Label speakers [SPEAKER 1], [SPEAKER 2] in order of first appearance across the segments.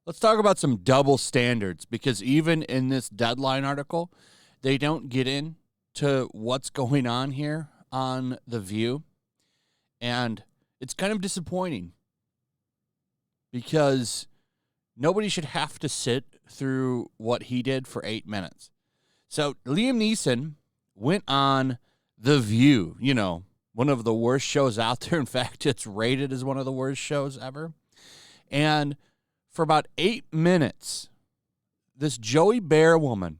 [SPEAKER 1] Let's talk about some double standards, because even in this Deadline article, they don't get into what's going on here on The View. And it's kind of disappointing because nobody should have to sit through what he did for 8 minutes. So Liam Neeson went on The View, you know, one of the worst shows out there. In fact, it's rated as one of the worst shows ever. And for about 8 minutes, this Joey Bear woman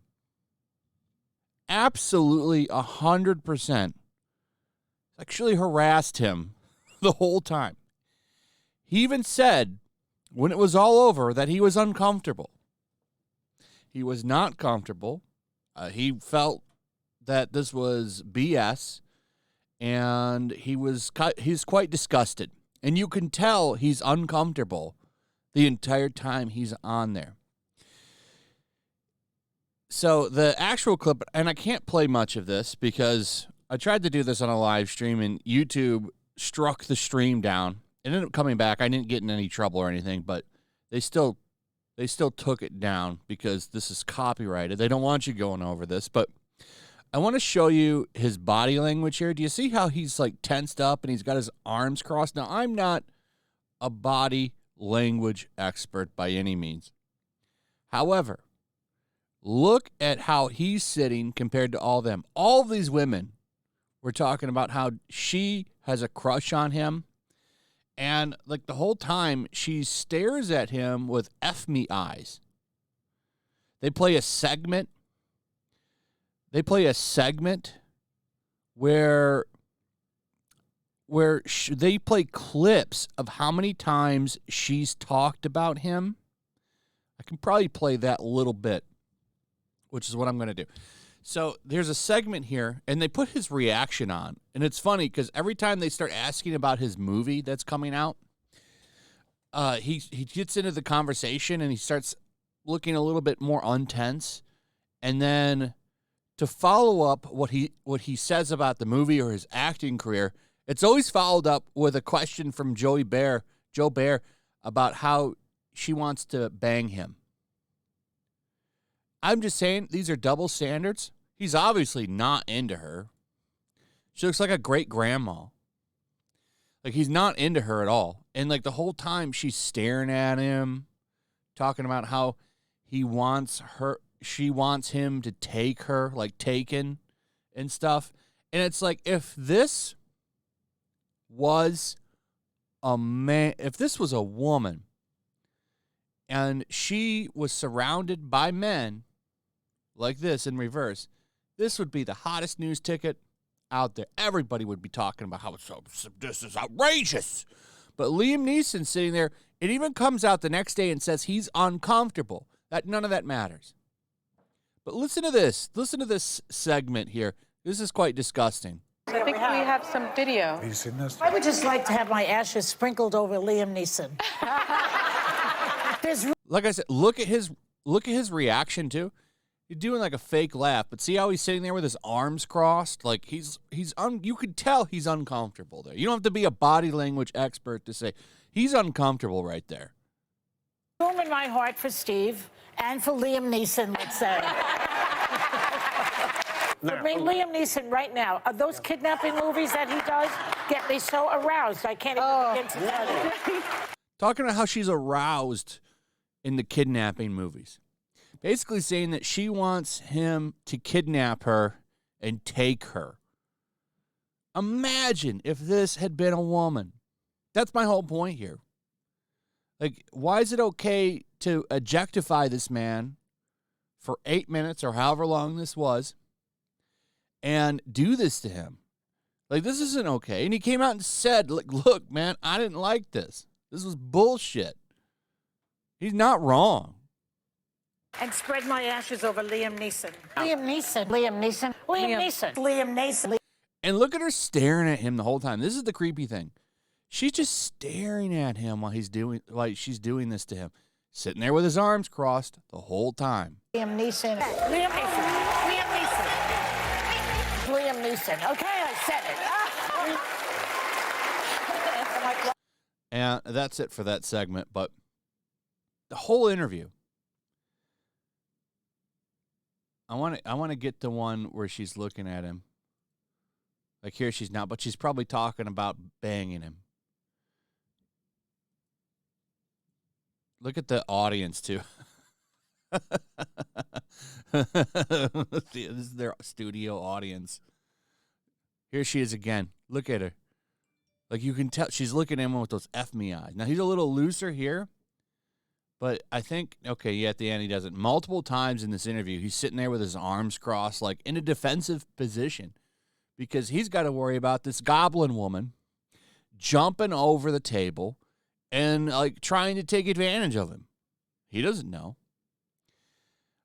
[SPEAKER 1] absolutely 100% sexually harassed him the whole time. He even said, when it was all over, that he was uncomfortable. He was not comfortable. He felt that this was BS, and he's quite disgusted. And you can tell he's uncomfortable the entire time he's on there. So the actual clip, and I can't play much of this because I tried to do this on a live stream and YouTube struck the stream down. It ended up coming back. I didn't get in any trouble or anything, but they still took it down because this is copyrighted. They don't want you going over this, but I want to show you his body language here. Do you see how he's like tensed up and he's got his arms crossed? Now, I'm not a body language expert by any means. However, look at how he's sitting compared to all of them. All of these women were talking about how she has a crush on him. And like the whole time, she stares at him with F me eyes. They play a segment. Where they play clips of how many times she's talked about him. I can probably play that a little bit, which is what I'm going to do. So there's a segment here, and they put his reaction on. And it's funny because every time they start asking about his movie that's coming out, he gets into the conversation and he starts looking a little bit more untense. And then to follow up what he says about the movie or his acting career, it's always followed up with a question from Joe Bear, about how she wants to bang him. I'm just saying, these are double standards. He's obviously not into her. She looks like a great grandma. Like, he's not into her at all. And, like, the whole time she's staring at him, talking about how she wants him to take her, like taken and stuff. And it's like, if this was a man, if this was a woman, and she was surrounded by men like this in reverse, this would be the hottest news ticket out there. Everybody would be talking about how this is outrageous. But Liam Neeson sitting there, it even comes out the next day and says he's uncomfortable. None of that matters. But listen to this. Listen to this segment here. This is quite disgusting.
[SPEAKER 2] I think we have some video.
[SPEAKER 3] Have you seen this?
[SPEAKER 4] I would just like to have my ashes sprinkled over Liam Neeson.
[SPEAKER 1] Like I said, look at his reaction too. He's doing like a fake laugh, but see how he's sitting there with his arms crossed? Like you could tell he's uncomfortable there. You don't have to be a body language expert to say he's uncomfortable right there.
[SPEAKER 4] Room in my heart for Steve and for Liam Neeson, let's say. I mean, Liam Neeson right now, those kidnapping movies that he does get me so aroused. I can't even begin to tell you.
[SPEAKER 1] Talking about how she's aroused in the kidnapping movies. Basically saying that she wants him to kidnap her and take her. Imagine if this had been a woman. That's my whole point here. Like, why is it okay to objectify this man for 8 minutes or however long this was and do this to him? Like, this isn't okay. And he came out and said, like, look, man, I didn't like this. This was bullshit. He's not wrong.
[SPEAKER 4] And spread my ashes over Liam Neeson. Liam Neeson. Liam Neeson. Liam Neeson. Liam Neeson.
[SPEAKER 1] And look at her staring at him the whole time. This is the creepy thing. She's just staring at him while she's doing this to him. Sitting there with his arms crossed the whole time.
[SPEAKER 4] Liam Neeson. Liam Neeson. Liam Neeson. Liam Neeson. Okay, I said it.
[SPEAKER 1] And that's it for that segment. But the whole interview, I want to get the one where she's looking at him. Like here she's not, but she's probably talking about banging him. Look at the audience, too. This is their studio audience. Here she is again. Look at her. Like you can tell she's looking at him with those F me eyes. Now he's a little looser here, but I think, okay, yeah, at the end he does it. Multiple times in this interview, he's sitting there with his arms crossed, like in a defensive position, because he's got to worry about this goblin woman jumping over the table and like trying to take advantage of him. He doesn't know.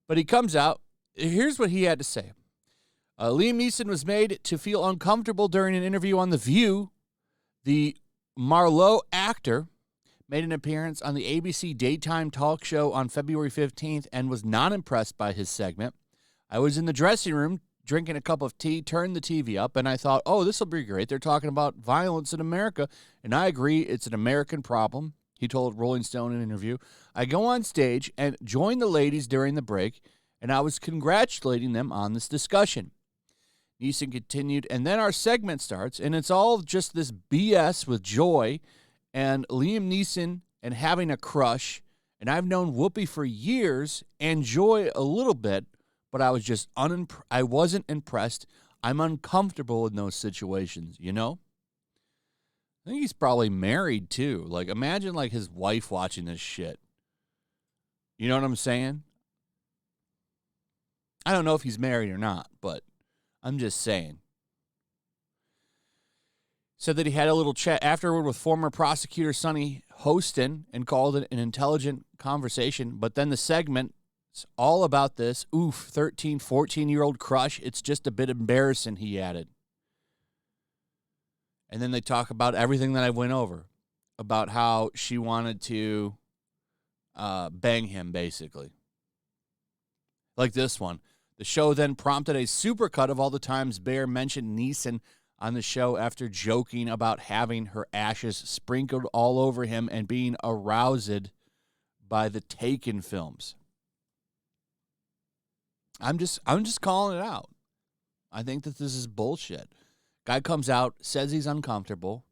[SPEAKER 1] But he comes out. Here's what he had to say. Liam Neeson was made to feel uncomfortable during an interview on The View. The Marlowe actor made an appearance on the ABC daytime talk show on February 15th and was not impressed by his segment. I was in the dressing room drinking a cup of tea, turned the TV up, and I thought, oh, this will be great. They're talking about violence in America, and I agree it's an American problem, he told Rolling Stone in an interview. I go on stage and join the ladies during the break, and I was congratulating them on this discussion. Neeson continued, and then our segment starts, and it's all just this BS with Joy and Liam Neeson and having a crush, and I've known Whoopi for years and Joy a little bit, but I was just I wasn't impressed. I'm uncomfortable in those situations, you know? I think he's probably married, too. Like, imagine, like, his wife watching this shit. You know what I'm saying? I don't know if he's married or not, but I'm just saying. Said that he had a little chat afterward with former prosecutor Sonny Hostin and called it an intelligent conversation, but then the segment is all about this, 13, 14-year-old crush. It's just a bit embarrassing, he added. And then they talk about everything that I went over, about how she wanted to bang him, basically. Like this one. The show then prompted a supercut of all the times Bear mentioned Neeson on the show after joking about having her ashes sprinkled all over him and being aroused by the Taken films. I'm just calling it out. I think that this is bullshit. Guy comes out, says he's uncomfortable,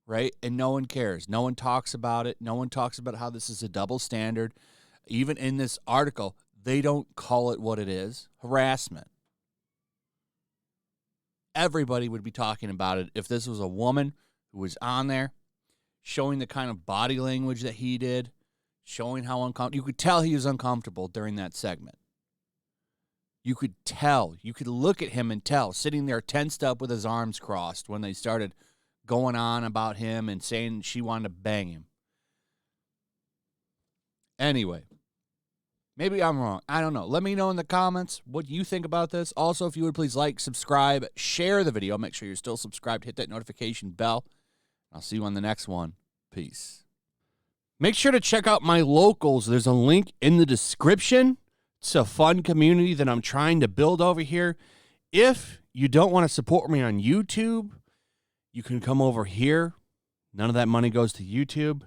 [SPEAKER 1] right? And no one cares. No one talks about it. No one talks about how this is a double standard. Even in this article, they don't call it what it is. Harassment. Everybody would be talking about it if this was a woman who was on there showing the kind of body language that he did, showing how uncomfortable. You could tell he was uncomfortable during that segment. You could tell. You could look at him and tell, sitting there tensed up with his arms crossed when they started going on about him and saying she wanted to bang him. Anyway, maybe I'm wrong. I don't know. Let me know in the comments what you think about this. Also, if you would please like, subscribe, share the video. Make sure you're still subscribed. Hit that notification bell. I'll see you on the next one. Peace. Make sure to check out my locals. There's a link in the description. It's a fun community that I'm trying to build over here. If you don't want to support me on YouTube, you can come over here. None of that money goes to YouTube.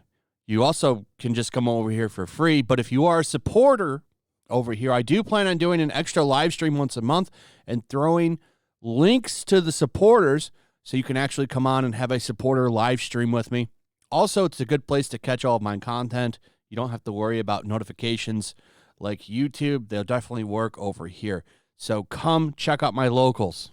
[SPEAKER 1] You also can just come over here for free. But if you are a supporter over here, I do plan on doing an extra live stream once a month and throwing links to the supporters so you can actually come on and have a supporter live stream with me. Also, it's a good place to catch all of my content. You don't have to worry about notifications like YouTube. They'll definitely work over here. So come check out my locals.